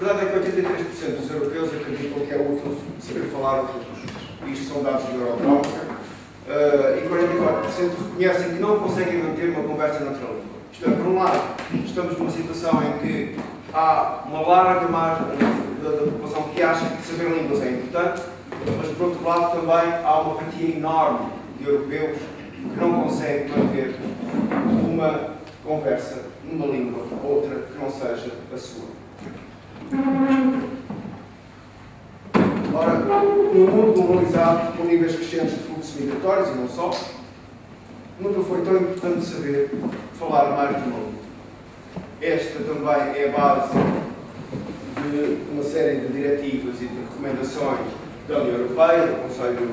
A verdade é que 83% dos europeus acreditam que é útil saber falar outras línguas. Isto são dados da Eurobarómetro. E 44% reconhecem que não conseguem manter uma conversa noutra língua. Isto é, por um lado, estamos numa situação em que há uma larga margem da população que acha que saber línguas é importante, mas, por outro lado, também há uma fatia enorme de europeus que não conseguem manter uma conversa numa língua ou outra que não seja a sua. Ora, num mundo globalizado, com níveis crescentes de fluxos migratórios e não só, nunca foi tão importante saber falar mais de uma língua. Esta também é a base de uma série de diretivas e de recomendações da União Europeia, do Conselho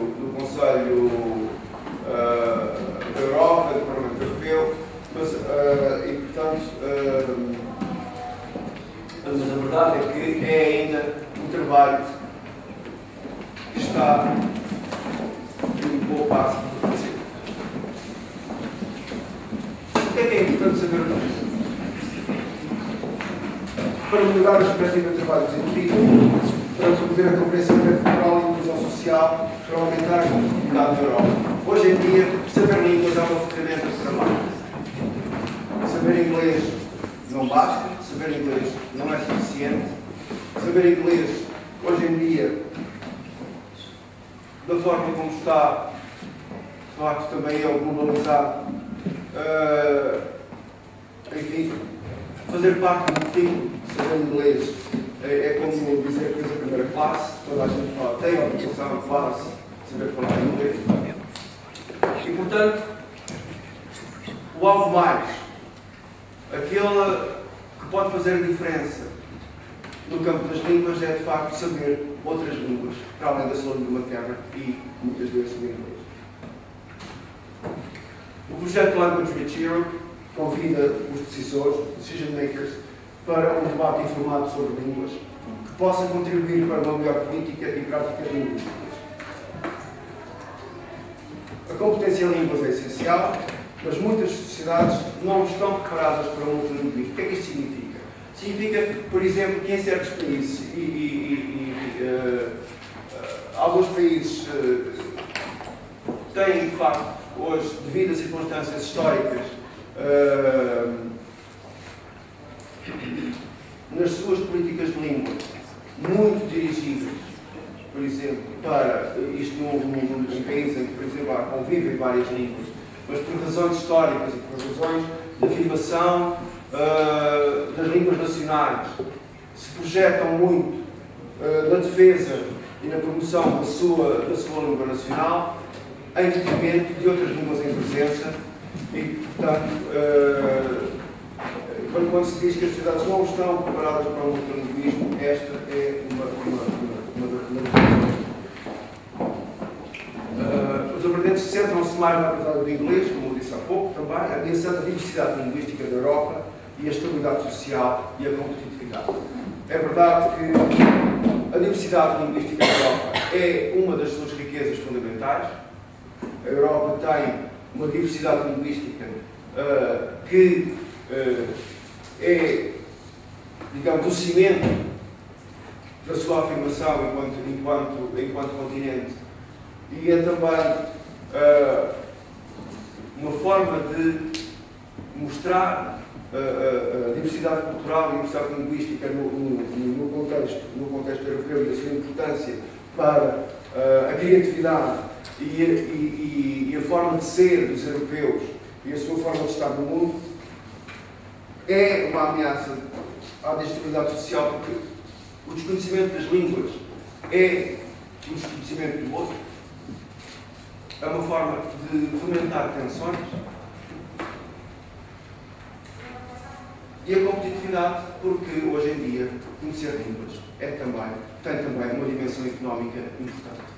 da Europa, do Parlamento Europeu, mas a verdade é que é ainda um trabalho que está em boa parte por fazer. O que é importante saber disso? Para melhorar a perspectiva de trabalho dos indivíduos, para promover a compreensão intercultural e a inclusão social, para aumentar a competitividade da Europa. Hoje em dia, saber línguas é uma ferramenta de trabalho. Saber inglês não basta, saber inglês não é suficiente. Saber inglês, hoje em dia, da forma como está, de facto, também é o globalizado, enfim, fazer parte do time, saber inglês, é como dizer que fez a primeira classe, toda a gente fala, tem a obrigação, classe, saber falar inglês. E, portanto, o algo mais, aquele que pode fazer a diferença no campo das línguas é, de facto, saber outras línguas, para além da sua língua materna e, muitas vezes, o inglês. O projeto Language Rich Europe convida os decisores, decision makers, para um debate informado sobre línguas que possa contribuir para uma melhor política e práticas linguísticas. A competência em línguas é essencial, mas muitas sociedades não estão preparadas para o multilinguismo. O que é que isto significa? Significa, por exemplo, que em certos países, alguns países têm, de facto, hoje, devido a circunstâncias históricas, nas suas políticas de língua, muito dirigidas, por exemplo, para isto em países em que, por exemplo, convivem várias línguas, mas por razões históricas e por razões de afirmação das línguas nacionais, se projetam muito na defesa e na promoção da sua língua nacional, em detrimento de outras línguas em presença, e, portanto, quando se diz que as sociedades não estão preparadas para o multilinguismo, esta é uma os vertentes centram-se mais na aprendizagem do inglês, como eu disse há pouco, também, a diversidade linguística da Europa e a estabilidade social e a competitividade. É verdade que a diversidade linguística da Europa é uma das suas riquezas fundamentais. A Europa tem uma diversidade linguística que é, digamos, o cimento da sua afirmação enquanto continente, e é também uma forma de mostrar a diversidade cultural e a diversidade linguística no contexto europeu e a sua importância para a criatividade e a forma de ser dos europeus e a sua forma de estar no mundo. É uma ameaça à estabilidade social, porque o desconhecimento das línguas é o desconhecimento do outro, é uma forma de fomentar tensões, e a competitividade, porque hoje em dia conhecer línguas tem também uma dimensão económica importante.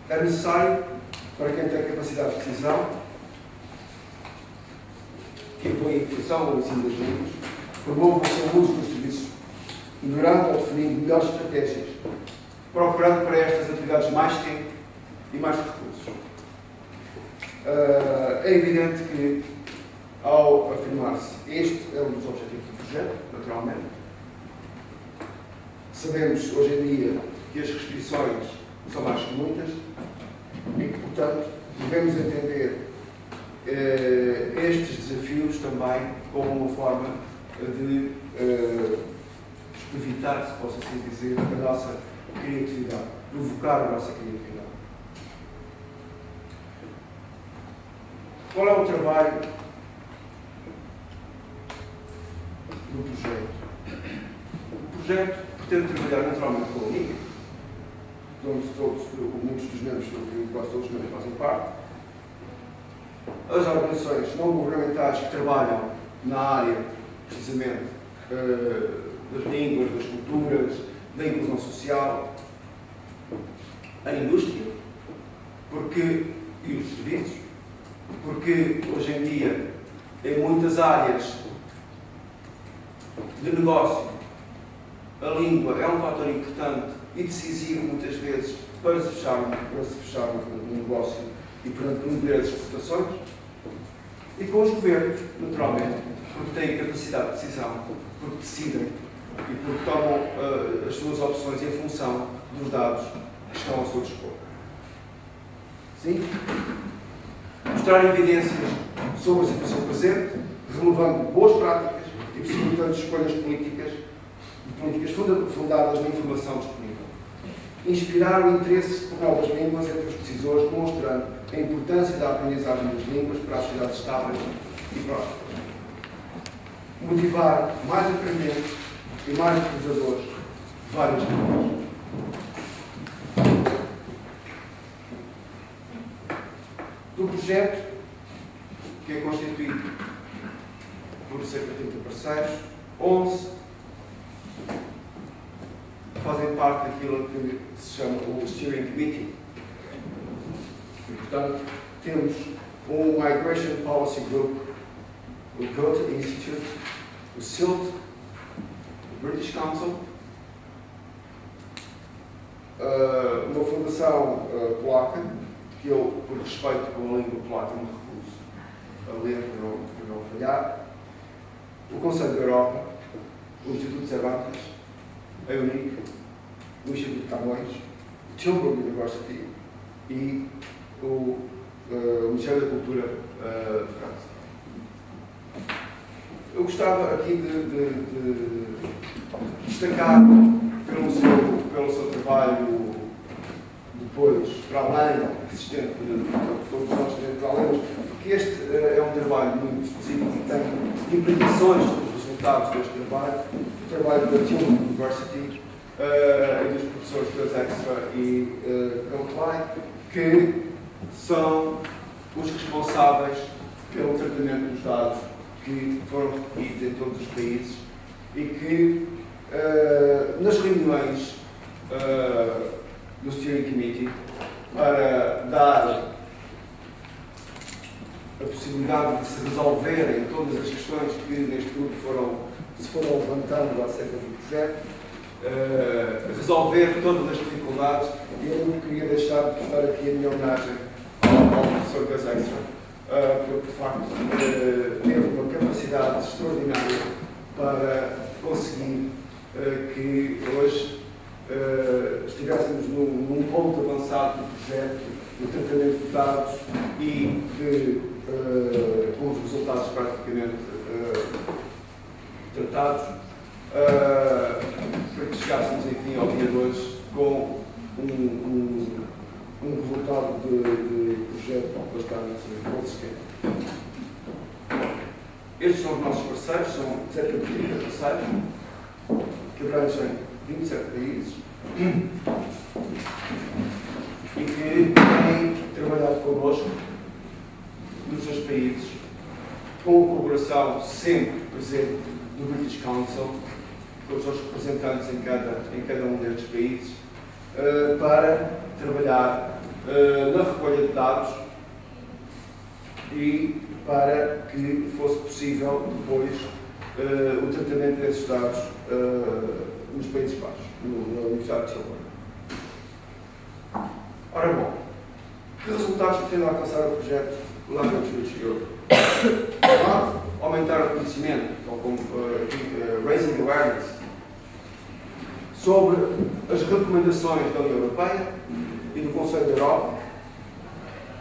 É necessário, para quem tem capacidade de decisão, que apoie a educação ou o ensino das línguas, promova o seu uso nos serviços, melhorando ou definindo melhores estratégias, procurando para estas atividades mais tempo e mais recursos. É evidente que ao afirmar-se este é um dos objetivos do projeto, naturalmente. Sabemos hoje em dia que as restrições são mais que muitas e que, portanto, devemos entender estes desafios também como uma forma de evitar, se possa assim dizer, a nossa criatividade, provocar a nossa criatividade. Qual é o trabalho do projeto? O projeto pretende trabalhar naturalmente com a LIG, onde muitos dos membros, quase todos os membros fazem parte, as organizações não governamentais que trabalham na área, precisamente, das línguas, das culturas, da inclusão social, a indústria, e os serviços, porque hoje em dia, em muitas áreas de negócio, a língua é um fator importante e decisivo, muitas vezes, para se fechar um negócio e, portanto, promover as exportações. E com os governos, naturalmente, porque têm capacidade de decisão, porque decidem e porque tomam as suas opções em função dos dados que estão ao seu dispor. Sim? Mostrar evidências sobre a situação presente, relevando boas práticas e possibilitando escolhas políticas fundadas na informação disponível. Inspirar o interesse por novas línguas entre os decisores, demonstrando a importância da aprendizagem das línguas para as sociedades estáveis e prósperas. Motivar mais aprendentes e mais utilizadores de várias línguas. Do projeto, que é constituído por cerca de 30 parceiros, 11 fazem parte daquilo que se chama o Steering Committee. E, portanto, temos um Migration Policy Group, o Goethe Institute, o SILT, o British Council, uma fundação polaca, que eu, por respeito com a língua polaca, me recuso a ler para não falhar, o Conselho da Europa, o Instituto Cervantes, a UNIC, o Instituto de Camões, o Tilburg University e o Ministério da Cultura de França. Eu gostava aqui de destacar pelo seu trabalho depois, para além existente, para além, porque este é um trabalho muito específico e tem implicações sobre os resultados deste trabalho, o trabalho da Tilburg University e dos professores Gus Extra e Bill Klein, que são os responsáveis pelo tratamento dos dados que foram recolhidos em todos os países e que nas reuniões do Steering Committee, para dar a possibilidade de se resolverem todas as questões que neste grupo se foram levantando acerca do projeto, resolver todas as dificuldades, e eu não queria deixar de prestar aqui a minha homenagem ao professor Gus Extra, porque de facto teve uma capacidade extraordinária para conseguir que hoje estivéssemos num ponto avançado do projeto, do tratamento de dados e com os resultados praticamente tratados, para que chegássemos, enfim, ao dia de hoje com um resultado de projeto bastante consistente. Estes são os nossos parceiros, são cerca de 30 parceiros, que abrangem 27 países e que têm trabalhado connosco nos seus países, com a colaboração sempre presente do British Council, com os seus representantes em cada um destes países, para trabalhar na recolha de dados e para que fosse possível depois o tratamento desses dados nos Países Baixos, na Universidade de Tilburg. Ora bom, que resultados pretende alcançar o projeto Language Rich Europe. Aumentar o conhecimento, ou como raising awareness, sobre as recomendações da União Europeia e do Conselho da Europa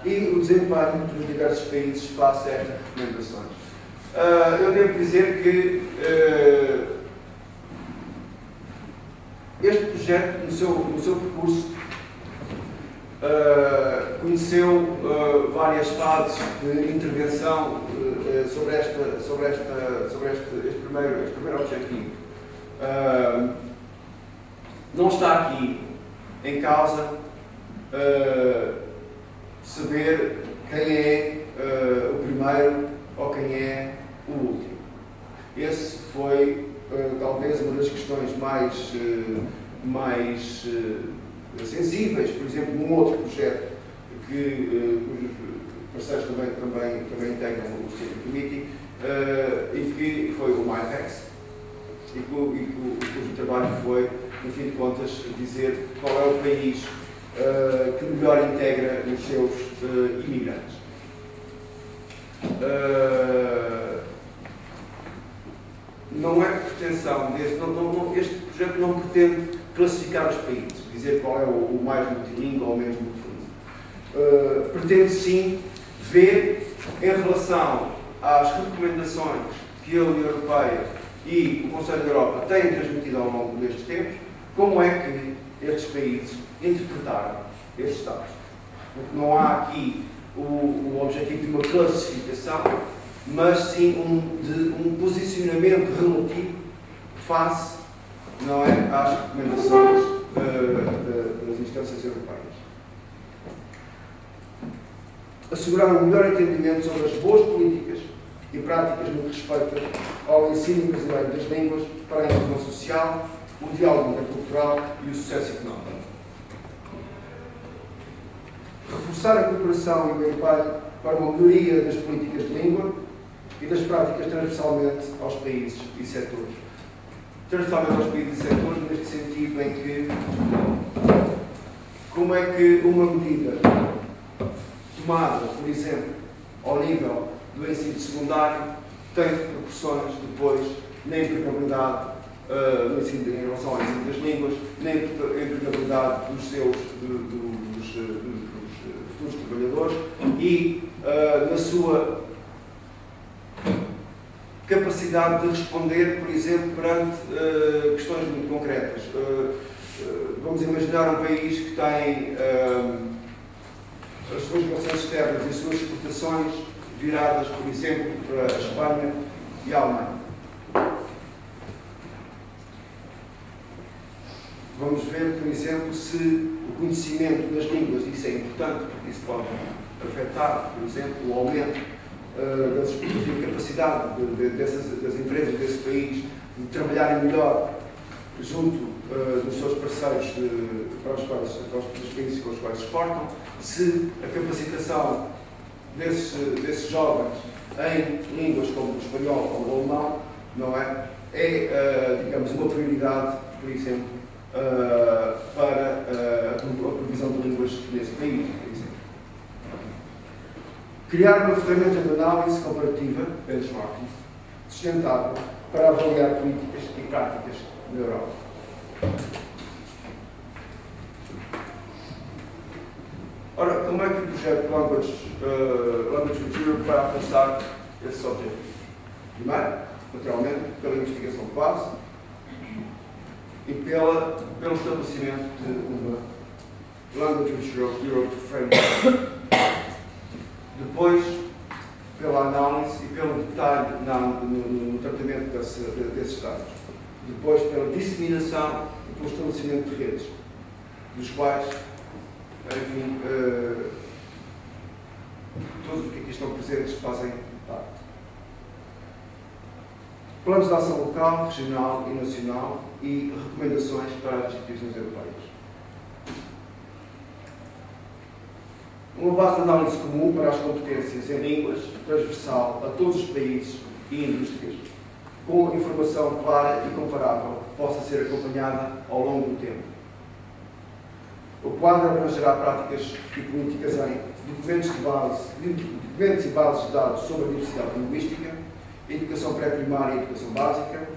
e o desempenho dos diversos países face a estas recomendações. Eu devo dizer que este projeto, no seu percurso, conheceu várias fases de intervenção sobre este primeiro objetivo. Não está aqui em causa saber quem é o primeiro ou quem é o último. Esse foi talvez uma das questões mais sensíveis, por exemplo, num outro projeto cujos parceiros também integram o Steering Committee, e que foi o MyPax, e cujo trabalho foi, no fim de contas, dizer qual é o país que melhor integra os seus imigrantes. Não é pretensão este projeto não pretende classificar os países, dizer qual é o mais multilingüe ou o menos multilingüe. Pretende sim ver, em relação às recomendações que a União Europeia e o Conselho da Europa têm transmitido ao longo destes tempos, como é que estes países interpretaram estes dados. Porque não há aqui o objetivo de uma classificação, mas sim de um posicionamento relativo face, não é, às recomendações das instâncias europeias. Assegurar um melhor entendimento sobre as boas políticas e práticas no que respeita ao ensino brasileiro das línguas para a inclusão social, o diálogo intercultural e o sucesso económico. Reforçar a cooperação e o empenho para uma melhoria das políticas de língua e das práticas transversalmente aos países e setores. Transversalmente aos países e setores, neste sentido em que como é que uma medida tomada, por exemplo, ao nível do ensino secundário, tem repercussões depois na empregabilidade no ensino em relação ao ensino das línguas, na empregabilidade dos futuros trabalhadores e na sua capacidade de responder, por exemplo, perante questões muito concretas. Vamos imaginar um país que tem as suas relações externas e as suas exportações viradas, por exemplo, para a Espanha e a Alemanha. Vamos ver, por exemplo, se o conhecimento das línguas, isso é importante, porque isso pode afetar, por exemplo, o aumento das exportações e a capacidade das empresas desse país de trabalharem melhor junto dos seus parceiros para os países com os quais exportam, se a capacitação desses jovens em línguas como o espanhol ou o alemão, não é? Digamos, uma prioridade, por exemplo, para a provisão de línguas nesse país, por exemplo. Criar uma ferramenta de análise comparativa, benchmarking, sustentável, para avaliar políticas e práticas na Europa. Ora, como é que o projeto Language Rich Europe vai alcançar esses objetivos? Primeiro, naturalmente, pela investigação de base e pelo estabelecimento de uma Language Rich Europe Framework. Depois, pela análise e pelo detalhe no tratamento desses dados. Depois, pela disseminação e pelo estabelecimento de redes, dos quais, enfim, todos os que aqui estão presentes fazem parte. Planos de ação local, regional e nacional e recomendações para as instituições europeias. Uma base de análise comum para as competências em línguas, transversal a todos os países e indústrias, com informação clara e comparável que possa ser acompanhada ao longo do tempo. O quadro abrangerá práticas e políticas em documentos e bases de dados sobre a diversidade linguística, educação pré-primária e educação básica,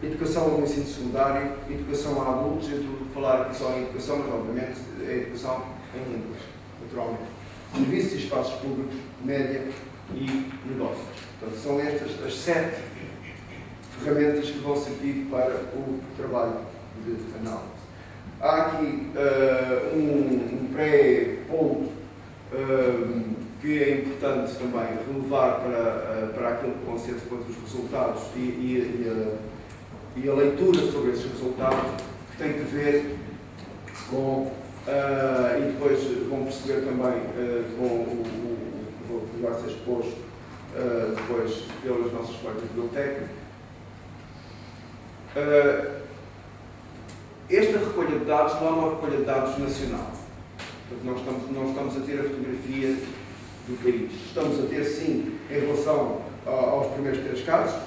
educação no ensino secundário, educação a adultos, eu estou a falar aqui só em educação, mas obviamente é educação em línguas, naturalmente. Serviços e espaços públicos, média e negócios. Portanto, são estas as 7 ferramentas que vão servir para o trabalho de análise. Há aqui um pré-ponto que é importante também relevar para aquilo que vão ser depois os resultados e a leitura sobre esses resultados, que tem que ver com, e depois vão perceber também com o que vai ser exposto depois pelas nossas colegas de biblioteca. Esta recolha de dados não é uma recolha de dados nacional. Portanto, não estamos a ter a fotografia do país. Estamos a ter, sim, em relação aos primeiros 3 casos,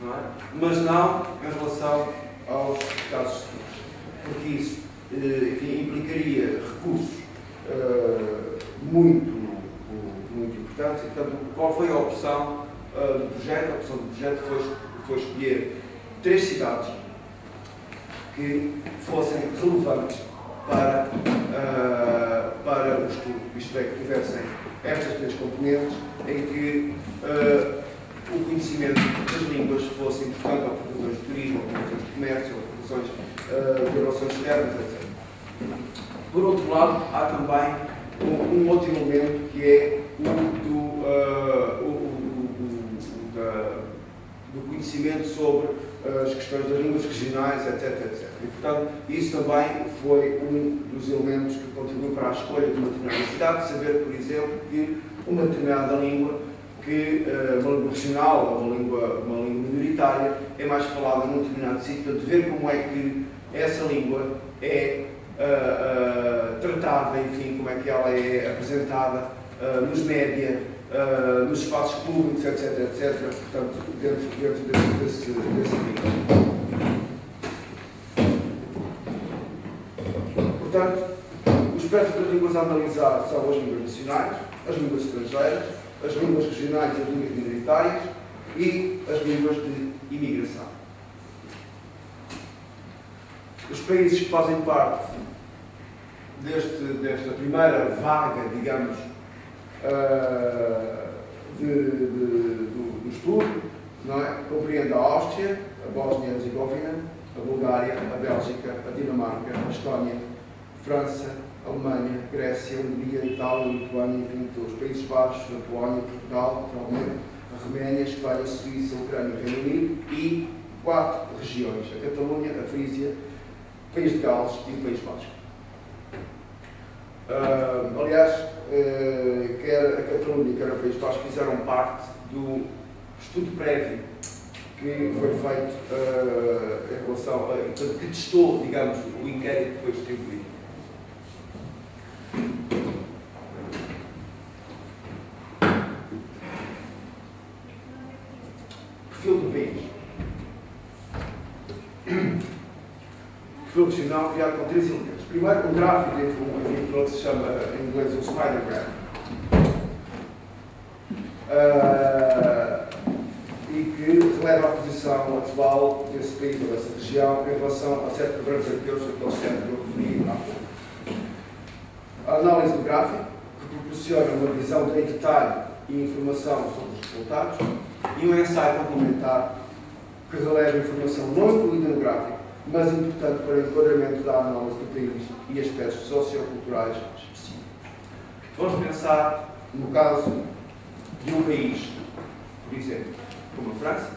não é? Mas não em relação aos casos seguintes. Porque isso implicaria recursos muito importantes. E, portanto, qual foi a opção do projeto? A opção do projeto foi escolher 3 cidades que fossem relevantes para o estudo, isto é, que tivessem estas 3 componentes em que o conhecimento das línguas fosse importante, ou por razões de turismo, ou por razões de comércio, ou por razões de relações externas, etc. Por outro lado, há também um outro elemento que é do conhecimento sobre as questões das línguas regionais, etc. E, portanto, isso também foi um dos elementos que contribuiu para a escolha de uma determinada cidade, saber, por exemplo, que uma determinada língua, uma língua regional ou uma língua minoritária, é mais falada num determinado sítio, de ver como é que essa língua é tratada, enfim, como é que ela é apresentada nos média, nos espaços públicos, etc. Portanto, dentro desse nível. Portanto, o espectro das línguas a analisar são as línguas nacionais, as línguas estrangeiras, as línguas regionais e as línguas minoritárias e as línguas de imigração. Os países que fazem parte desta primeira vaga, digamos, do estudo, não é? Compreende a Áustria, a Bósnia e Herzegovina, a Bulgária, a Bélgica, a Dinamarca, a Estónia, a França, a Alemanha, a Grécia, a Hungria, a Itália, a Lituânia, os Países Baixos, a Polónia, Portugal, naturalmente, a Roménia, a Espanha, a Suíça, a Ucrânia, o Reino Unido e 4 regiões, a Catalunha, a Frísia, o País de Gales e o País Basco. Aliás, quer a Catalunha, quer o País Basco fizeram parte do estudo prévio que foi feito em relação a, que testou, digamos, o inquérito que foi distribuído. Perfil do país. Perfil regional criado com 3 elementos. Primeiro, um gráfico dentro de aquilo que se chama em inglês um spider graph. E que releva a posição atual desse país ou dessa região em relação a 7 quadrantes europeus, aqueles 7 que eu referi há pouco. A análise do gráfico, que proporciona uma visão em detalhe e informação sobre os resultados, e um ensaio complementar que releva informação não incluída no gráfico, mas importante para o enquadramento da análise do país e aspectos socioculturais específicos. Vamos pensar no caso de um país, por exemplo, como a França,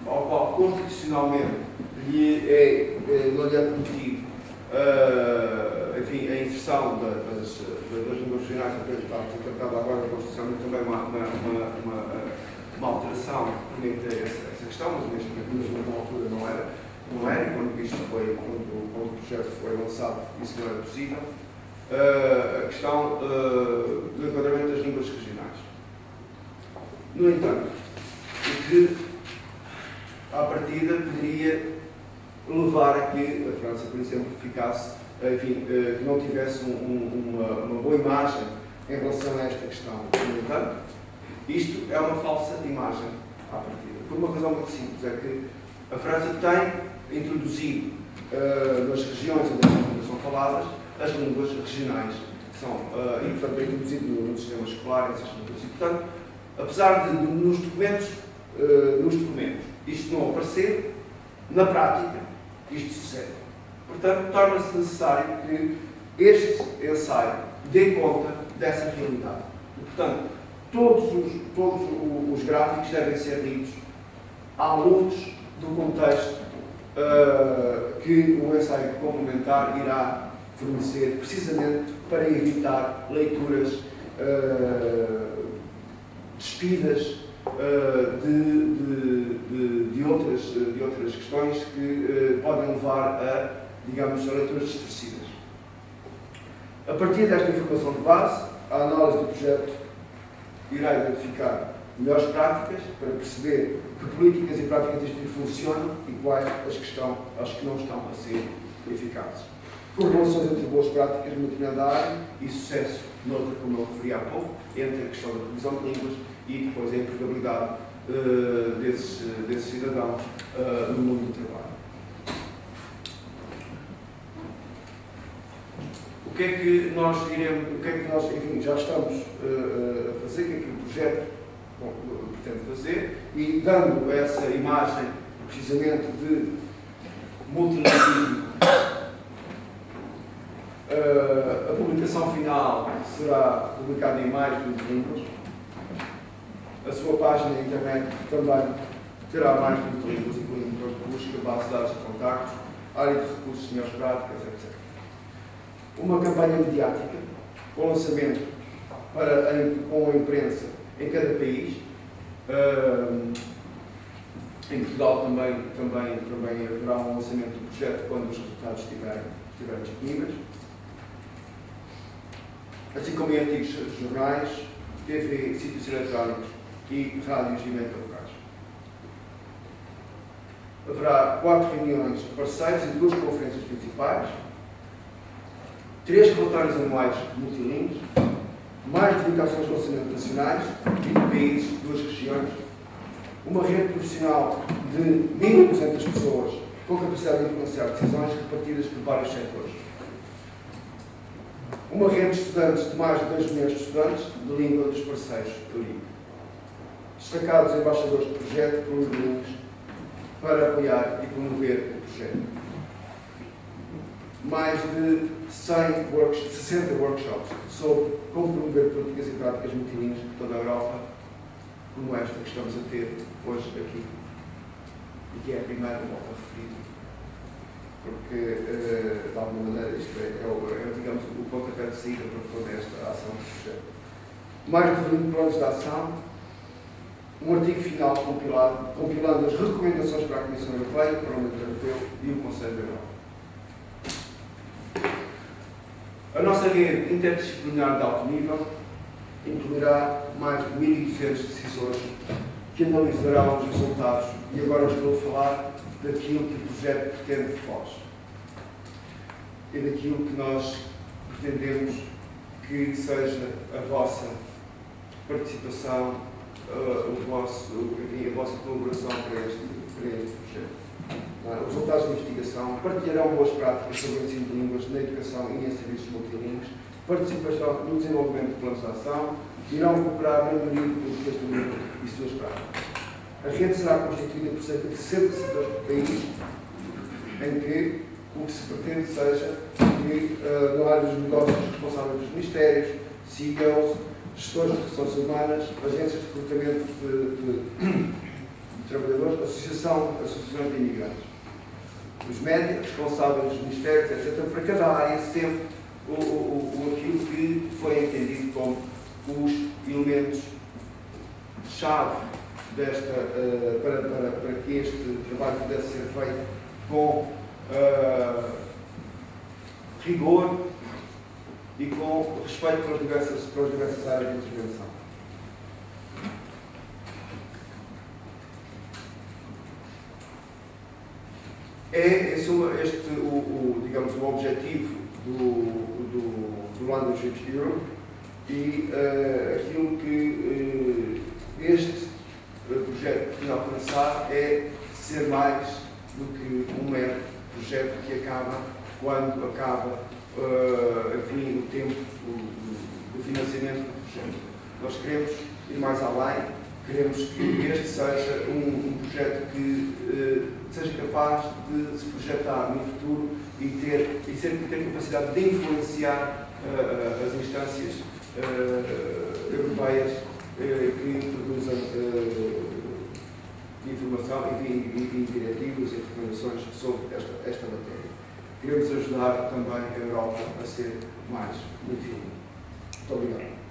ao qual constitucionalmente não lhe é permitido enfim, a inserção das línguas regionais, está tratada agora na Constituição, mas também uma alteração que permite essa questão, mas mesmo na altura não era, quando o projeto foi lançado, isso não era possível. A questão do enquadramento das línguas regionais. No entanto, o que, à partida, poderia levar a que a França, por exemplo, ficasse enfim, que não tivesse uma boa imagem em relação a esta questão. No entanto, isto é uma falsa imagem à partida, por uma razão muito simples, é que a França tem introduzido nas regiões onde as línguas são faladas, as línguas regionais, que são, e portanto é introduzido no sistema escolar essas línguas. E portanto, apesar de nos documentos isto não aparecer, na prática isto sucede. Portanto, torna-se necessário que este ensaio dê conta dessa realidade. E, portanto, todos os gráficos devem ser lidos à luz do contexto que o ensaio complementar irá fornecer, precisamente para evitar leituras despidas de outras questões que podem levar a, digamos, a leituras distorcidas. A partir desta informação de base, a análise do projeto irá identificar melhores práticas para perceber que políticas e práticas deste funcionam e quais as que não estão a ser eficazes. Correlações entre boas práticas numa determinada área e sucesso noutra, como eu referi há pouco, entre a questão da revisão de línguas e depois a empregabilidade desses cidadãos no mundo do trabalho. O que é que nós enfim, já estamos a fazer, o que é que o projeto pretende fazer, e dando essa imagem precisamente de multilinguismo, a publicação final será publicada em mais de 20 línguas. A sua página na internet também terá mais de 20 línguas, incluindo motores de busca, base de dados e contactos, área de recursos e melhores práticas, etc. Uma campanha mediática, com lançamento com a imprensa em cada país. Em Portugal também haverá um lançamento do projeto quando os resultados estiverem disponíveis. Assim como em antigos jornais, TV, sítios eletrónicos e rádios e média locais. Haverá 4 reuniões de parceiros e 2 conferências principais, 3 relatórios anuais multilingües, mais de 20 ações de lançamento nacionais, 20 países, 2 regiões, uma rede profissional de 1.200 pessoas com capacidade de influenciar decisões repartidas por vários setores. Uma rede de estudantes de mais de 2 milhões de estudantes de língua dos parceiros do LIB. Destacados embaixadores do projeto plurilingues para apoiar e promover o projeto. Mais de 60 workshops sobre como promover políticas e práticas multilíngues por toda a Europa, como esta que estamos a ter hoje aqui. E que é a primeira volta a referir. Porque, de alguma maneira, isto é digamos, o pontapé de saída para toda esta ação do projeto. Mais de 20 planos de ação, um artigo final compilando as recomendações para a Comissão Europeia, o Parlamento Europeu e o Conselho da Europa. A nossa rede interdisciplinar de alto nível incluirá mais de 1.200 decisores que analisarão os resultados, e agora estou a falar daquilo que o projeto pretende de vós e daquilo que nós pretendemos que seja a vossa participação, a vossa colaboração para este projeto. Os resultados da investigação partilharão boas práticas sobre o ensino de línguas na educação e em serviços multilingües, participação no desenvolvimento de planos de ação, irão cooperar na melhoria de políticas de língua e suas práticas. A rede será constituída por cerca de 60 setores do país, em que o que se pretende seja que, na área dos negócios responsáveis dos ministérios, CEOs, gestores de resourças humanas, agências de recrutamento de trabalhadores, associações de imigrantes, os médicos responsáveis dos ministérios, etc. Para cada área, sempre aquilo que foi entendido como os elementos-chave para que este trabalho pudesse ser feito com rigor e com respeito para as diversas áreas de intervenção. É, em suma, digamos, o objetivo do Language Europe, e aquilo que este projeto tem alcançar é ser mais do que um mero projeto que acaba quando acaba enfim, o tempo do financiamento do projeto. Nós queremos ir mais além, queremos que este seja um projeto que seja capaz de se projetar no futuro e ter capacidade de influenciar as instâncias europeias que produzem informação e diretivas e recomendações sobre esta matéria. Queremos ajudar também a Europa a ser mais multilingüe. Muito obrigado.